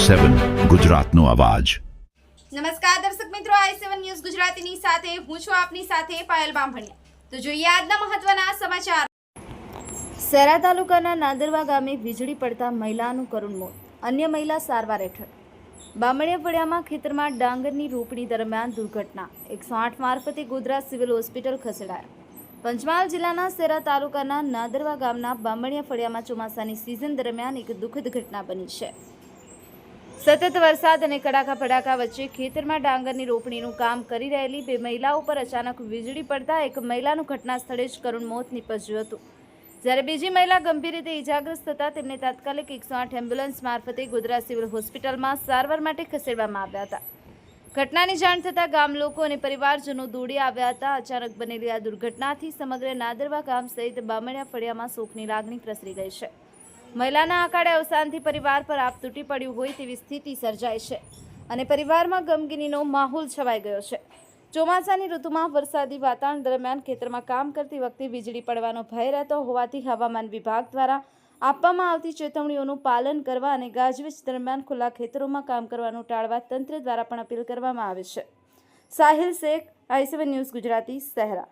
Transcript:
i7 ગુજરાતનો અવાજ। નમસ્કાર દર્શક મિત્રો, i7 ન્યૂઝ ગુજરાતીની સાથે હું છું આપની સાથે પાયલ બામભણિયા। તો જોઈએ આજના મહત્વના સમાચાર। શહેરા તાલુકાના નાદરવા ગામે વીજળી પડતા મહિલાનું કરુણ મોત, અન્ય મહિલા સારવાર હેઠળ। બામણિયા ફળિયામાં ખેતરમાં ડાંગરની રોપણી દરમિયાન દુર્ઘટના, 108 મારફતે ગોધરા સિવિલ હોસ્પિટલ ખસેડાયા। પંચમહાલ જિલ્લાના શહેરા તાલુકાના નાદરવા ગામના બામણિયા ફળિયામાં ચોમાસાની સિઝન દરમિયાન એક દુઃખદ ઘટના બની છે। સતત વરસાદ અને કડાકા ભડાકા વચ્ચે ખેતરમાં ડાંગરની રોપણીનું કામ કરી રહેલી બે મહિલાઓ પર અચાનક વીજળી પડતા એક મહિલાનું ઘટના સ્થળે જ કરુણ મોત નીપજ્યું હતું, જ્યારે બીજી મહિલા ગંભીર રીતે ઇજાગ્રસ્ત થતા તેમને તાત્કાલિક 108 એમ્બ્યુલન્સ મારફતે ગોધરા સિવિલ હોસ્પિટલમાં સારવાર માટે ખસેડવામાં આવ્યા હતા। ઘટનાની જાણ થતાં ગામ લોકો અને પરિવારજનો દોડી આવ્યા હતા। અચાનક બનેલી આ દુર્ઘટનાથી સમગ્ર નાદરવા ગામ સહિત બામણિયા ફળિયામાં શોકની લાગણી પ્રસરી ગઈ છે। મહિલાના અકાળે અવસાનથી પરિવાર પર આપ તૂટી પડ્યું હોય તેવી સ્થિતિ સર્જાઈ છે અને પરિવારમાં ગમગીનીનો માહોલ છવાઈ ગયો છે। ચોમાસાની ઋતુમાં વરસાદી વાતાવરણ દરમિયાન ખેતરમાં કામ કરતી વખતે વીજળી પડવાનો ભય રહેતો હોવાથી હવામાન વિભાગ દ્વારા આપવામાં આવતી ચેતવણીઓનું પાલન કરવા અને ગાજવીજ દરમિયાન ખુલ્લા ખેતરોમાં કામ કરવાનું ટાળવા તંત્ર દ્વારા પણ અપીલ કરવામાં આવે છે। Sahil Shaikh, i7 news Gujarati, Shehera.